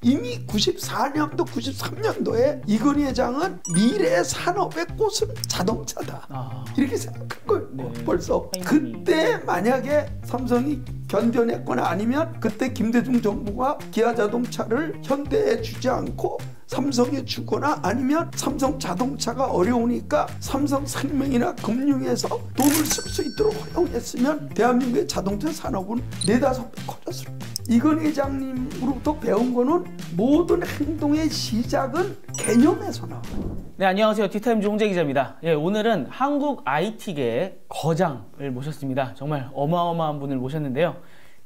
이미 94년도 93년도에 이건희 회장은 미래 산업의 꽃은 자동차다 이렇게 생각한 거예요. 네. 벌써 그때 만약에 삼성이 견뎌냈거나 아니면 그때 김대중 정부가 기아자동차를 현대에 주지 않고 삼성에 주거나 아니면 삼성 자동차가 어려우니까 삼성생명이나 금융에서 돈을 쓸 수 있도록 허용했으면 대한민국의 자동차 산업은 4~5배 커졌을 거예요. 이건희 회장님으로부터 배운 거는 모든 행동의 시작은 개념에서 나와요. 네, 안녕하세요. 티타임즈 홍재 기자입니다. 예, 오늘은 한국 IT계의 거장을 모셨습니다. 정말 어마어마한 분을 모셨는데요.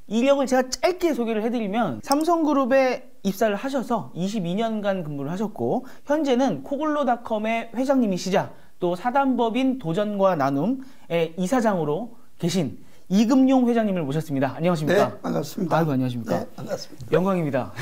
이력을 제가 짧게 소개를 해드리면 삼성그룹에 입사를 하셔서 22년간 근무를 하셨고 현재는 코글로닷컴의 회장님이시자 또 사단법인 도전과 나눔의 이사장으로 계신 이금용 회장님을 모셨습니다. 안녕하십니까? 네, 반갑습니다. 아이고, 안녕하십니까? 네, 반갑습니다. 영광입니다.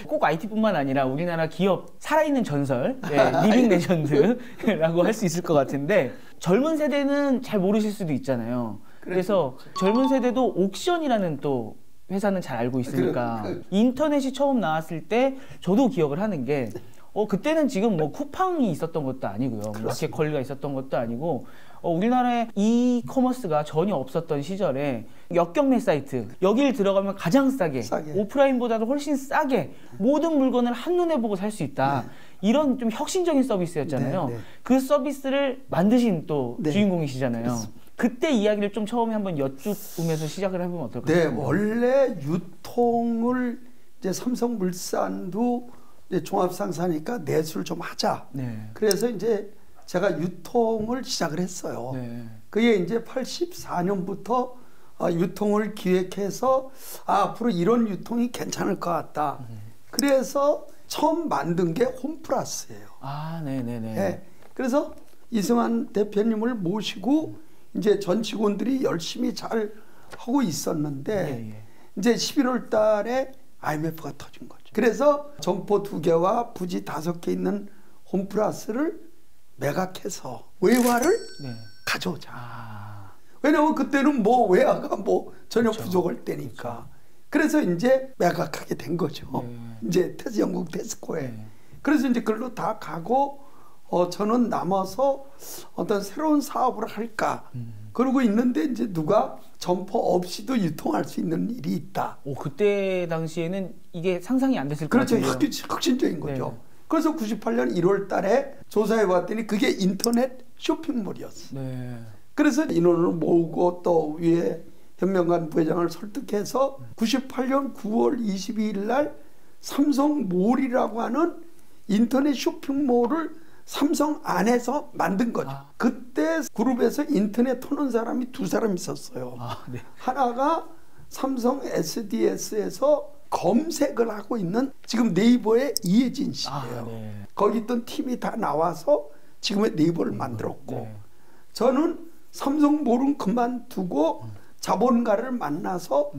꼭 IT뿐만 아니라 우리나라 기업 살아있는 전설, 리빙 레전드라고 할 수 있을 것 같은데 젊은 세대는 잘 모르실 수도 있잖아요. 그래서 젊은 세대도 옥션이라는 또 회사는 잘 알고 있으니까 인터넷이 처음 나왔을 때 저도 기억을 하는 게 그때는 지금 뭐 쿠팡이 있었던 것도 아니고요. 마켓컬리가 있었던 것도 아니고 우리나라에 이커머스가 전혀 없었던 시절에 역경매 사이트 여길 들어가면 가장 싸게. 오프라인보다도 훨씬 싸게 모든 물건을 한눈에 보고 살 수 있다. 이런 좀 혁신적인 서비스였잖아요. 그 서비스를 만드신 또 주인공이시잖아요. 그렇습니다. 그때 이야기를 좀 처음에 한번 여쭈면서 시작을 해보면 어떨까요? 네, 원래 유통을 이제 삼성물산도 이제 종합상사니까 내수를 좀 하자. 그래서 이제 제가 유통을 시작을 했어요. 그게 이제 84년부터 유통을 기획해서 앞으로 이런 유통이 괜찮을 것 같다. 그래서 처음 만든 게 홈플러스예요. 네. 그래서 이승환 대표님을 모시고 이제 전 직원들이 열심히 잘 하고 있었는데 이제 11월 달에 IMF가 터진 거죠. 그래서 점포 2개와 부지 5개 있는 홈플러스를 매각해서 외화를 가져오자. 왜냐면 그때는 뭐 외화가 뭐 전혀 부족할 때니까. 그래서 이제 매각하게 된 거죠. 이제 영국 테스코에. 그래서 이제 그걸로 다 가고 저는 남아서 어떤 새로운 사업을 할까 그러고 있는데 이제 누가 점포 없이도 유통할 수 있는 일이 있다. 그때 당시에는 이게 상상이 안 됐을 것 같아요. 그렇죠. 혁신적인 거죠. 그래서 98년 1월 달에 조사해 봤더니 그게 인터넷 쇼핑몰이었어요. 그래서 인원을 모으고 또 위에 현명관 부회장을 설득해서 98년 9월 22일 날 삼성몰이라고 하는 인터넷 쇼핑몰을 삼성 안에서 만든 거죠. 그때 그룹에서 인터넷 터는 사람이 2사람 있었어요. 하나가 삼성 SDS에서 검색을 하고 있는 지금 네이버의 이혜진 씨예요. 거기 있던 팀이 다 나와서 지금의 네이버를 만들었고 저는 삼성몰은 그만두고 자본가를 만나서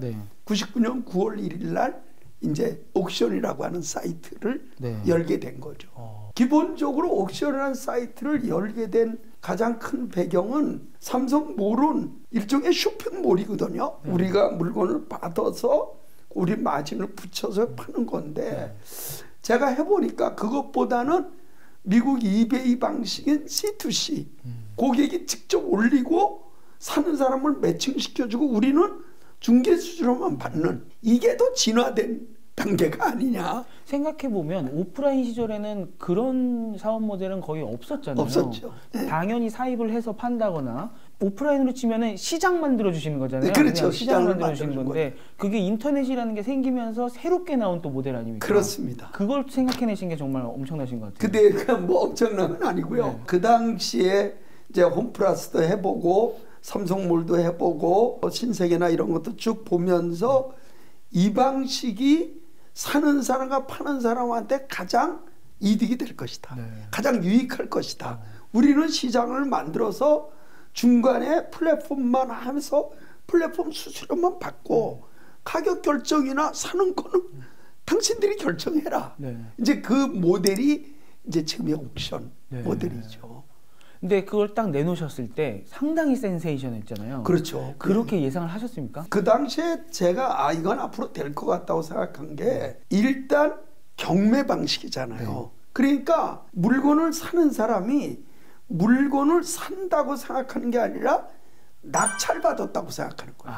99년 9월 1일 날 이제 옥션이라고 하는 사이트를 열게 된 거죠. 기본적으로 옥션이라는 사이트를 열게 된 가장 큰 배경은 삼성몰은 일종의 쇼핑몰이거든요. 우리가 물건을 받아서 우리 마진을 붙여서 파는 건데 제가 해보니까 그것보다는 미국 이베이 방식인 C2C 고객이 직접 올리고 사는 사람을 매칭시켜주고 우리는 중개 수수료만 받는 이게 더 진화된 단계가 아니냐. 생각해보면 오프라인 시절에는 그런 사업 모델은 거의 없었잖아요. 없었죠. 당연히 사입을 해서 판다거나 오프라인으로 치면은 시장 만들어주시는 거잖아요. 그렇죠. 시장을 만들어주시는 건데 그게 인터넷이라는 게 생기면서 새롭게 나온 또 모델 아닙니까? 그렇습니다. 그걸 생각해내신 게 정말 엄청나신 것 같아요. 그때 뭐 엄청난 건 아니고요. 그 당시에 이제 홈플러스도 해보고 삼성몰도 해보고 신세계나 이런 것도 쭉 보면서 이 방식이 사는 사람과 파는 사람한테 가장 이득이 될 것이다. 가장 유익할 것이다. 우리는 시장을 만들어서 중간에 플랫폼만 하면서 플랫폼 수수료만 받고 가격 결정이나 사는 거는 당신들이 결정해라. 이제 그 모델이 이제 지금의 옥션 모델이죠. 근데 그걸 딱 내놓으셨을 때 상당히 센세이션했잖아요. 그렇죠. 그렇게 예상을 하셨습니까? 그 당시에 제가 이건 앞으로 될 것 같다고 생각한 게 일단 경매 방식이잖아요. 네. 그러니까 물건을 사는 사람이 물건을 산다고 생각하는 게 아니라 낙찰받았다고 생각하는 거예요.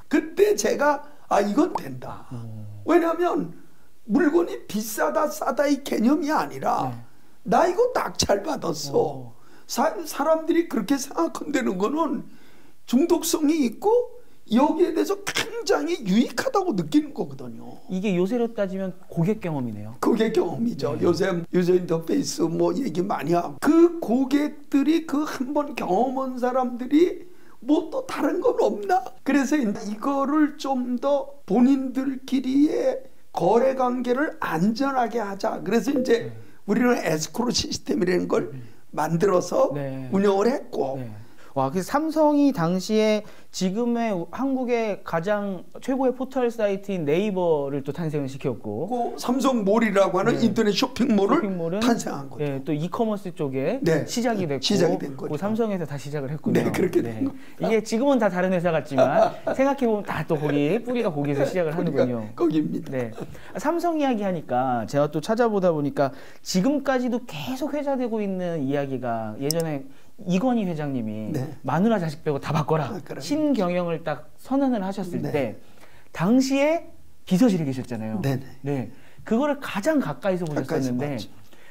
그때 제가 이건 된다. 왜냐하면 물건이 비싸다 싸다 이 개념이 아니라 나 이거 낙찰받았어. 사람들이 그렇게 생각한다는 거는 중독성이 있고 여기에 대해서 굉장히 유익하다고 느끼는 거거든요. 이게 요새로 따지면 고객 경험이네요. 고객 경험이죠. 요새 유저 인터페이스 뭐 얘기 많이 하고 그 고객들이 그 한 번 경험한 사람들이 뭐 또 다른 건 없나? 그래서 이거를 좀 더 본인들끼리의 거래 관계를 안전하게 하자. 그래서 이제 우리는 에스크로 시스템이라는 걸 만들어서 운영을 했고. 와, 그래서 삼성이 당시에 지금의 한국의 가장 최고의 포털 사이트인 네이버를 또 탄생을 시켰고, 그 삼성몰이라고 하는 인터넷 쇼핑몰을 탄생한 거죠. 네, 또 이커머스 쪽에 시작이 됐고, 시작이 된 거죠. 그 삼성에서 다 시작을 했군요. 네, 그렇게 된 겁니다. 이게 지금은 다 다른 회사 같지만 생각해보면 다 또 거기 뿌리가 거기서 시작을 하는군요. 거기입니다. 네. 삼성 이야기 하니까 제가 또 찾아보다 보니까 지금까지도 계속 회자되고 있는 이야기가 예전에 이건희 회장님이 마누라 자식 빼고 다 바꿔라 신경영을 딱 선언을 하셨을 때 당시에 비서실에 계셨잖아요. 네, 그거를 가장 가까이서 보셨었는데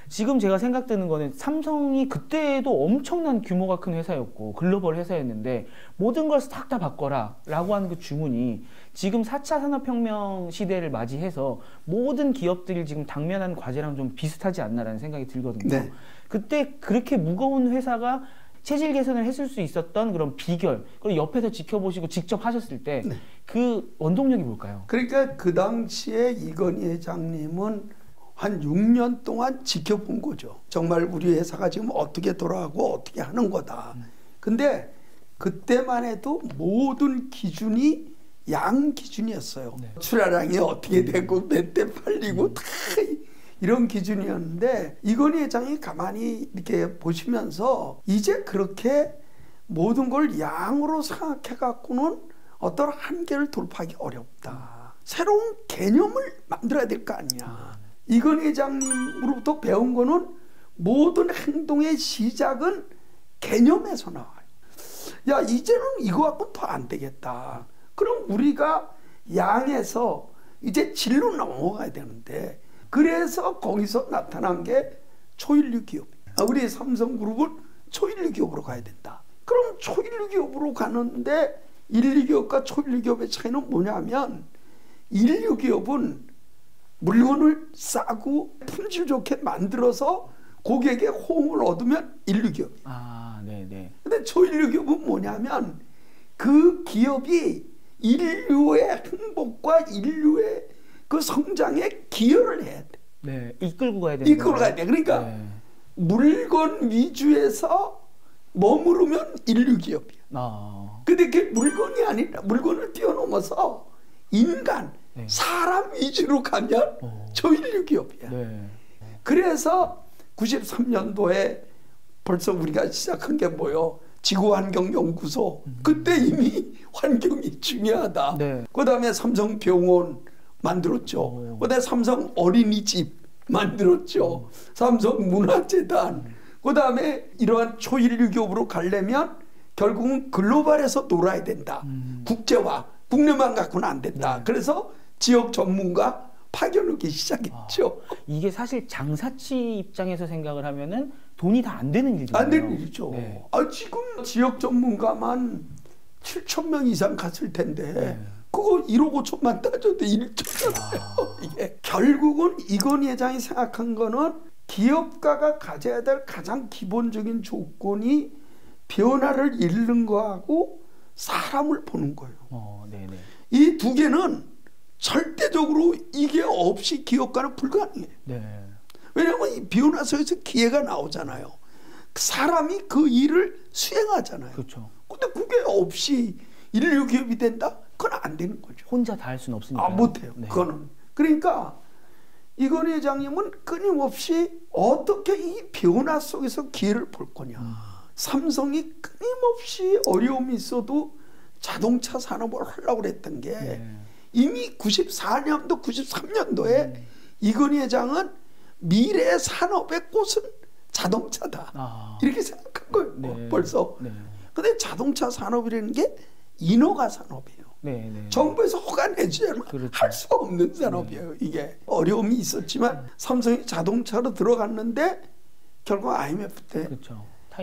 지금 제가 생각드는 거는 삼성이 그때도 엄청난 규모가 큰 회사였고 글로벌 회사였는데 모든 걸 싹 다 바꿔라 라고 하는 그 주문이 지금 4차 산업혁명 시대를 맞이해서 모든 기업들이 지금 당면한 과제랑 좀 비슷하지 않나라는 생각이 들거든요. 그때 그렇게 무거운 회사가 체질 개선을 했을 수 있었던 그런 비결, 그리고 옆에서 지켜보시고 직접 하셨을 때 그 원동력이 뭘까요? 그러니까 그 당시에 이건희 회장님은 한 6년 동안 지켜본 거죠. 정말 우리 회사가 지금 어떻게 돌아가고 어떻게 하는 거다. 근데 그때만 해도 모든 기준이 양 기준이었어요. 출하량이 어떻게 되고 몇 대 팔리고 다 이런 기준이었는데 이건희 회장이 가만히 이렇게 보시면서 이제 그렇게 모든 걸 양으로 생각해 갖고는 어떤 한계를 돌파하기 어렵다. 새로운 개념을 만들어야 될 거 아니냐. 이건희 회장님으로부터 배운 거는 모든 행동의 시작은 개념에서 나와요. 야, 이제는 이거 갖고는 더 안 되겠다. 그럼 우리가 양에서 이제 질로 넘어가야 되는데 그래서 거기서 나타난 게 초일류 기업. 우리 삼성그룹은 초일류 기업으로 가야 된다. 그럼 초일류 기업으로 가는데 1, 2기업과 초일류 기업의 차이는 뭐냐면 1, 2기업은 물건을 싸고 품질 좋게 만들어서 고객의 호응을 얻으면 1, 2기업이에요. 네네. 근데 초일류 기업은 뭐냐면 그 기업이 인류의 행복과 인류의 그 성장에 기여를 해야 돼. 네, 이끌고 가야 돼. 이끌고 가야 돼. 그러니까 물건 위주에서 머무르면 인류 기업이야. 근데 그게 물건이 아니라 물건을 뛰어넘어서 인간, 사람 위주로 가면 초인류 기업이야. 그래서 93년도에 벌써 우리가 시작한 게 뭐요? 지구환경연구소. 그때 이미 환경이 중요하다. 그 다음에 삼성병원 만들었죠. 그 다음에 삼성 어린이집 만들었죠. 삼성 문화재단. 그 다음에 이러한 초일류 기업으로 가려면 결국은 글로벌에서 놀아야 된다. 국제화. 국내만 갖고는 안 된다. 그래서 지역 전문가 파견하기 시작했죠. 이게 사실 장사치 입장에서 생각을 하면은 돈이 다 안 되는 일이잖아요. 안 되는 일이죠. 지금 지역 전문가만 7,000명 이상 갔을 텐데 그거 1억 5천만 따져도 1조잖아요. 이게 결국은 이건희 회장이 생각한 거는 기업가가 가져야 될 가장 기본적인 조건이 변화를 잃는 거하고 사람을 보는 거예요. 이 두 개는 절대적으로 이게 없이 기업가는 불가능해요. 왜냐하면 이 변화 속에서 기회가 나오잖아요. 사람이 그 일을 수행하잖아요. 근데 그게 없이 인류 기업이 된다? 그건 안 되는 거죠. 혼자 다 할 수는 없으니까. 못해요. 그거는. 그러니까 이건희 회장님은 끊임없이 어떻게 이 변화 속에서 기회를 볼 거냐. 삼성이 끊임없이 어려움이 있어도 자동차 산업을 하려고 그랬던 게 이미 94년도, 93년도에 이건희 회장은 미래 산업의 꽃은 자동차다. 이렇게 생각한 거예요. 벌써. 근데 자동차 산업이라는 게 인허가 산업이에요. 정부에서 허가 내주자면 할 수가 없는 산업이에요. 이게 어려움이 있었지만 삼성이 자동차로 들어갔는데 결국 IMF 때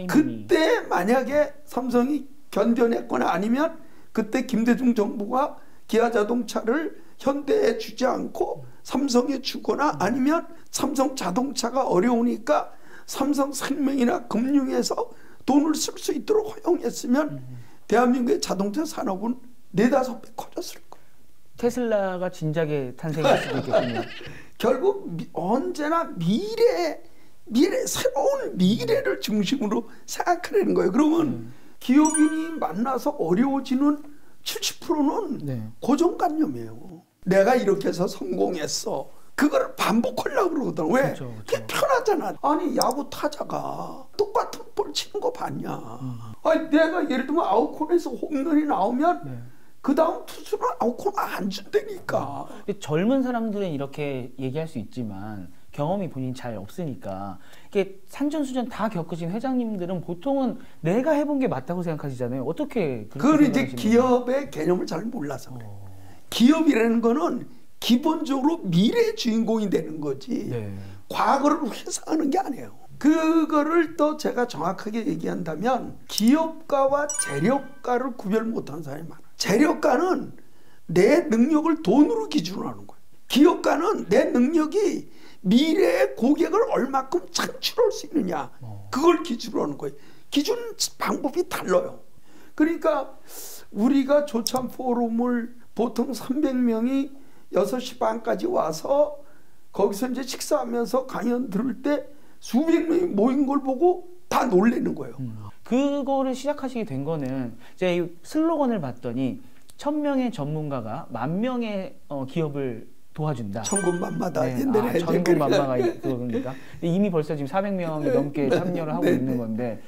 그때 만약에 삼성이 견뎌냈거나 아니면 그때 김대중 정부가 기아자동차를 현대에 주지 않고 삼성에 주거나 아니면 삼성 자동차가 어려우니까 삼성생명이나 금융에서 돈을 쓸 수 있도록 허용했으면 대한민국의 자동차 산업은 4-5배 커졌을 거예요. 테슬라가 진작에 탄생할 수도 있겠군요. 결국 언제나 미래 새로운 미래를 중심으로 생각하려는 거예요. 그러면 기업인이 만나서 어려워지는 70%는 고정관념이에요. 내가 이렇게 해서 성공했어. 그걸 반복하려고 그러거든. 왜? 그게 편하잖아. 아니 야구 타자가 똑같은 볼 치는 거 봤냐. 아니 내가 예를 들면 아웃콘에서 홈런이 나오면 그 다음 투수는 아웃콘 안 준다니까. 젊은 사람들은 이렇게 얘기할 수 있지만 경험이 본인이 잘 없으니까 이게 산전수전 다 겪으신 회장님들은 보통은 내가 해본 게 맞다고 생각하시잖아요. 어떻게 그건 이제 기업의 개념을 잘 몰라서 그래. 기업이라는 거는 기본적으로 미래의 주인공이 되는 거지 과거를 회상하는 게 아니에요. 그거를 또 제가 정확하게 얘기한다면 기업가와 재력가를 구별 못하는 사람이 많아요. 재력가는 내 능력을 돈으로 기준으로 하는 거예요. 기업가는 내 능력이 미래의 고객을 얼마큼 창출할 수 있느냐 그걸 기준으로 하는 거예요. 기준 방법이 달라요. 그러니까 우리가 조참 포럼을 보통 300명이 6시 반까지 와서 거기서 이제 식사하면서 강연 들을 때 수백 명이 모인 걸 보고 다 놀라는 거예요. 그거를 시작하시게 된 거는 제가 이 슬로건을 봤더니 1000명의 전문가가 10,000명의 기업을 도와준다. 천군만마다 옛날에 천군만마가 그러니까 이미 벌써 지금 400명이 넘게 참여를 하고 있는 건데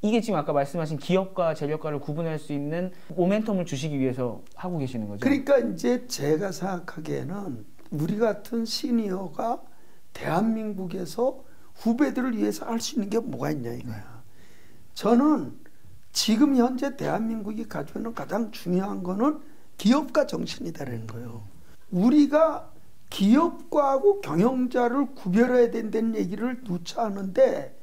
이게 지금 아까 말씀하신 기업과 재력가를 구분할 수 있는 모멘텀을 주시기 위해서 하고 계시는 거죠. 그러니까 이제 제가 생각하기에는 우리 같은 시니어가 대한민국에서 후배들을 위해서 할 수 있는 게 뭐가 있냐 이거야. 저는 지금 현재 대한민국이 가지고 있는 가장 중요한 거는 기업가 정신이다라는 거예요. 우리가 기업가하고 경영자를 구별해야 된다는 얘기를 누차 하는데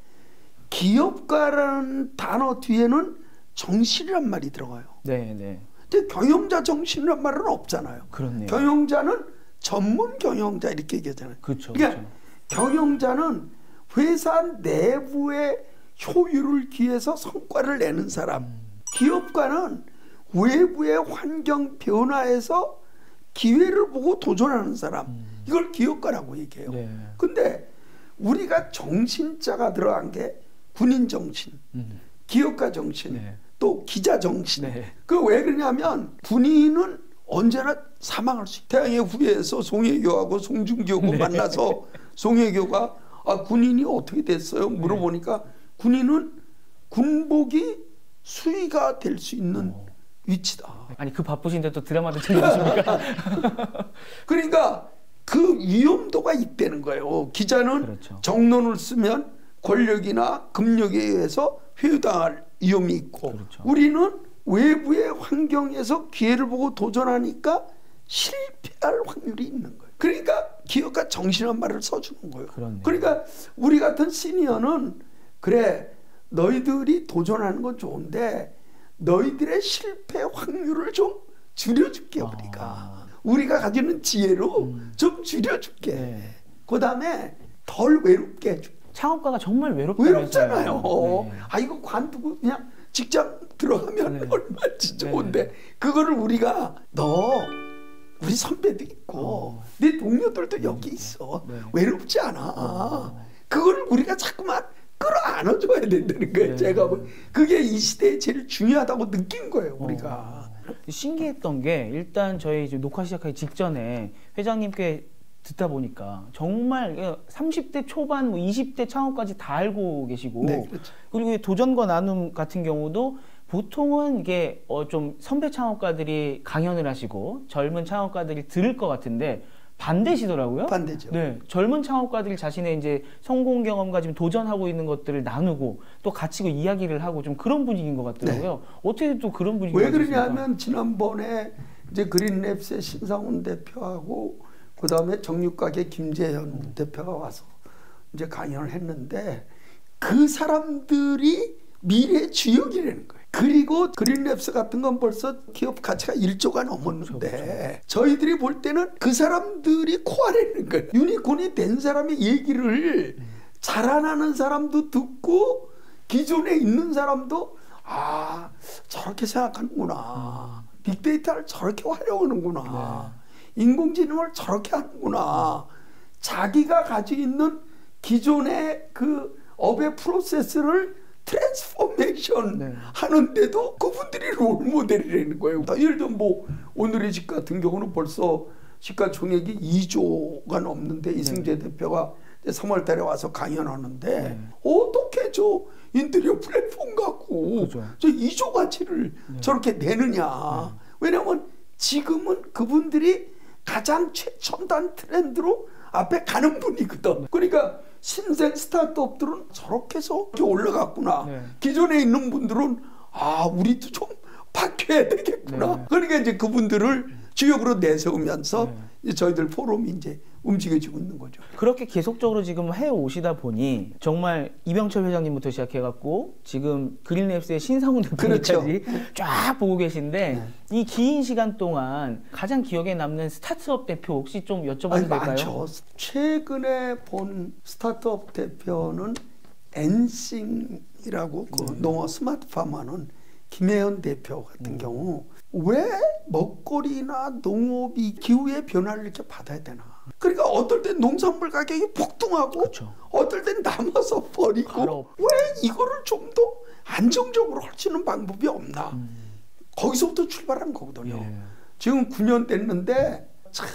기업가라는 단어 뒤에는 정신이란 말이 들어가요. 근데 경영자 정신이란 말은 없잖아요. 그렇네요. 경영자는 전문 경영자 이렇게 얘기하잖아요. 그러니까 경영자는 회사 내부의 효율을 기해서 성과를 내는 사람. 기업가는 외부의 환경 변화에서 기회를 보고 도전하는 사람. 이걸 기업가라고 얘기해요. 근데 우리가 정신자가 들어간 게 군인 정신, 기업가 정신, 또 기자 정신. 그 왜 그러냐면 군인은 언제나 사망할 수 있다. 태양의 후예에서 송혜교하고 송중기하고 만나서 송혜교가 군인이 어떻게 됐어요? 물어보니까 군인은 군복이 수위가 될 수 있는 위치다. 아니 그 바쁘신데 또 드라마도 챙겨보십니까? 그러니까 그 위험도가 있다는 거예요. 기자는 정론을 쓰면 권력이나 금력에 의해서 회유당할 위험이 있고 우리는 외부의 환경에서 기회를 보고 도전하니까 실패할 확률이 있는 거예요. 그러니까 기업가 정신한 말을 써주는 거예요. 그러니까 우리 같은 시니어는 그래 너희들이 도전하는 건 좋은데 너희들의 실패 확률을 좀 줄여줄게. 우리가 가지는 지혜로 좀 줄여줄게. 그 다음에 덜 외롭게 해줄게. 창업가가 정말 외롭잖아요. 이거 관두고 그냥 직장 들어가면 얼마나 좋은데 그거를 우리가 너 우리 선배도 있고 네 동료들도 여기 있어. 외롭지 않아. 그거를 우리가 자꾸만 끌어안아줘야 된다는 거예요. 제가 그게 이 시대에 제일 중요하다고 느낀 거예요. 우리가. 신기했던 게 일단 저희 이제 녹화 시작하기 직전에 회장님께 듣다 보니까 정말 30대 초반, 뭐 20대 창업까지 다 알고 계시고, 네, 그렇죠. 그리고 도전과 나눔 같은 경우도 보통은 이게 좀 선배 창업가들이 강연을 하시고 젊은 창업가들이 들을 것 같은데 반대시더라고요. 반대죠. 네, 젊은 창업가들이 자신의 이제 성공 경험과 지금 도전하고 있는 것들을 나누고 또 같이 이야기를 하고 좀 그런 분위기인 것 같더라고요. 네. 어떻게 또 그런 분위기가 왜 그러냐면 지난번에 이제 그린랩스의 신상훈 대표하고 그 다음에 정육가게 김재현 대표가 와서 이제 강연을 했는데 그 사람들이 미래의 주역이라는 거예요. 그리고 그린랩스 같은 건 벌써 기업 가치가 1조가 넘었는데 그렇죠. 저희들이 볼 때는 그 사람들이 코아라는 거예요. 유니콘이 된 사람의 얘기를 자라나는 사람도 듣고 기존에 있는 사람도 아 저렇게 생각하는구나. 빅데이터를 저렇게 활용하는구나. 네. 인공지능을 저렇게 하는구나. 자기가 가지고 있는 기존의 그 업의 프로세스를 트랜스포메이션 네. 하는데도 그분들이 롤모델이라는 거예요. 예를 들면 뭐 오늘의 집 같은 경우는 벌써 시가총액이 2조가 넘는데 이승재 대표가 3월 달에 와서 강연하는데 어떻게 저 인테리어 플랫폼 갖고 그렇죠. 저 2조 가치를 저렇게 내느냐. 왜냐하면 지금은 그분들이 가장 최첨단 트렌드로 앞에 가는 분이거든. 그러니까 신생 스타트업들은 저렇게 해서 이렇게 올라갔구나. 기존에 있는 분들은 아 우리도 좀 바뀌어야 되겠구나. 그러니까 이제 그분들을 주역으로 내세우면서 이제 저희들 포럼이 이제 움직여지고 있는 거죠. 그렇게 계속적으로 지금 해오시다 보니 정말 이병철 회장님부터 시작해갖고 지금 그린랩스의 신상훈 대표까지 그렇죠. 쫙 보고 계신데 이 긴 시간 동안 가장 기억에 남는 스타트업 대표 혹시 좀 여쭤봐도 될까요? 많죠. 최근에 본 스타트업 대표는 엔싱이라고 그 농어 스마트팜 하는 김혜연 대표 같은 경우 왜 먹거리나 농업이 기후의 변화를 이렇게 받아야 되나. 그러니까 어떨 땐 농산물 가격이 폭등하고 그렇죠. 어떨 땐 남아서 버리고 왜 이거를 좀 더 안정적으로 할 수 있는 방법이 없나. 거기서부터 출발한 거거든요. 지금 9년 됐는데 참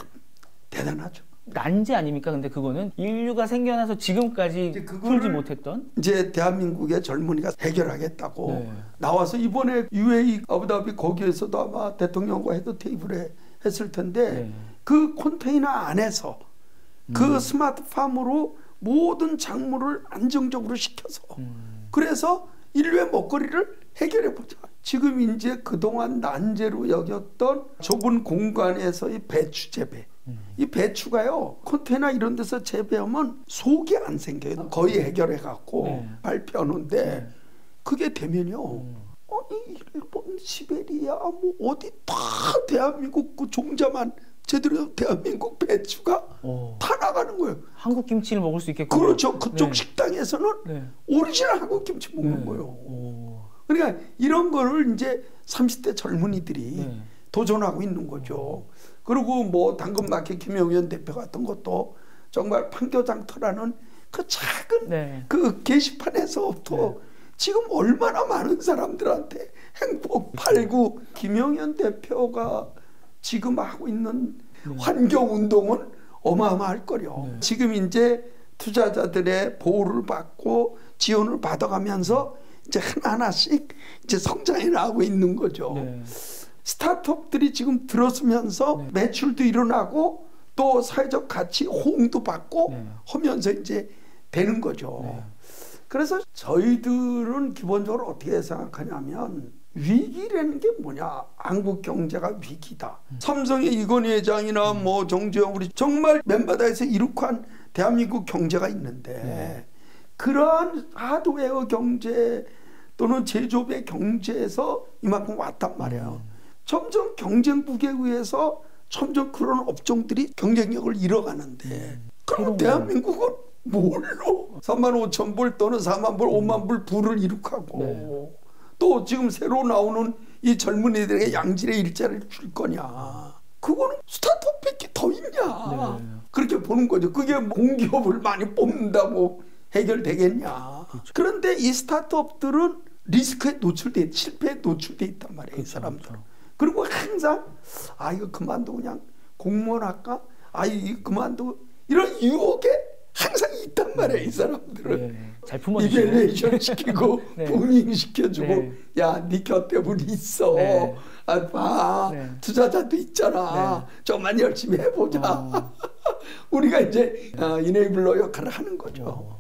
대단하죠. 난제 아닙니까? 근데 그거는 인류가 생겨나서 지금까지 풀지 못했던 이제 대한민국의 젊은이가 해결하겠다고 나와서 이번에 UAE 아부다비 거기에서도 아마 대통령과 헤드 테이블에 했을 텐데 그 컨테이너 안에서 그 스마트팜으로 모든 작물을 안정적으로 시켜서 그래서 인류의 먹거리를 해결해 보자. 지금 이제 그동안 난제로 여겼던 좁은 공간에서의 배추 재배. 이 배추가요 컨테이너 이런 데서 재배하면 속이 안 생겨요. 거의 해결해 갖고 발표하는데 그게 되면요 아니 일본 시베리아 뭐 어디 다 대한민국 그 종자만 제대로 대한민국 배추가 다 나가는 거예요. 한국 김치를 먹을 수 있게끔. 그렇죠. 그쪽 식당에서는 오리지널 한국 김치 먹는 거예요. 그러니까 이런 거를 이제 30대 젊은이들이 도전하고 있는 거죠. 그리고 뭐 당근마켓 김영현 대표 같은 것도 정말 판교장터라는 그 작은 그 게시판에서부터 지금 얼마나 많은 사람들한테 행복 팔고 김영현 대표가 지금 하고 있는 환경운동은 어마어마할 거요. 지금 이제 투자자들의 보호를 받고 지원을 받아가면서 이제 하나하나씩 이제 성장해 나가고 있는 거죠. 스타트업들이 지금 들어서면서 매출도 일어나고 또 사회적 가치 호응도 받고 하면서 이제 되는 거죠. 그래서 저희들은 기본적으로 어떻게 생각하냐면 위기라는 게 뭐냐. 한국 경제가 위기다. 삼성의 이건희 회장이나 뭐 정주영 우리 정말 맨바닥에서 이룩한 대한민국 경제가 있는데 그러한 하드웨어 경제 또는 제조업의 경제에서 이만큼 왔단 말이에요. 점점 경쟁국에 의해서 점점 그런 업종들이 경쟁력을 잃어가는데 그럼 대한민국은 뭘로 35,000불 또는 4만 불, 5만 불 부를 이룩하고 또 지금 새로 나오는 이 젊은이들에게 양질의 일자리를 줄 거냐. 그거는 스타트업밖에 더 있냐. 그렇게 보는 거죠. 그게 공기업을 많이 뽑는다고 해결되겠냐. 그렇죠. 그런데 이 스타트업들은 리스크에 노출돼 실패에 노출돼 있단 말이에요. 그렇죠, 이 사람들. 그렇죠. 그리고 항상 아 이거 그만두고 그냥 공무원 할까? 아이 그만두고 이런 유혹에 항상 있단 말이에요. 이 사람들은. 네. 잘 품어주시네. 이벨레이션 시키고 네. 부밍 시켜주고 네. 야, 네 곁에 우리 있어. 네. 아, 봐. 네. 투자자도 있잖아. 네. 좀만 열심히 해보자. 우리가 이제 이네이블러 역할을 하는 거죠.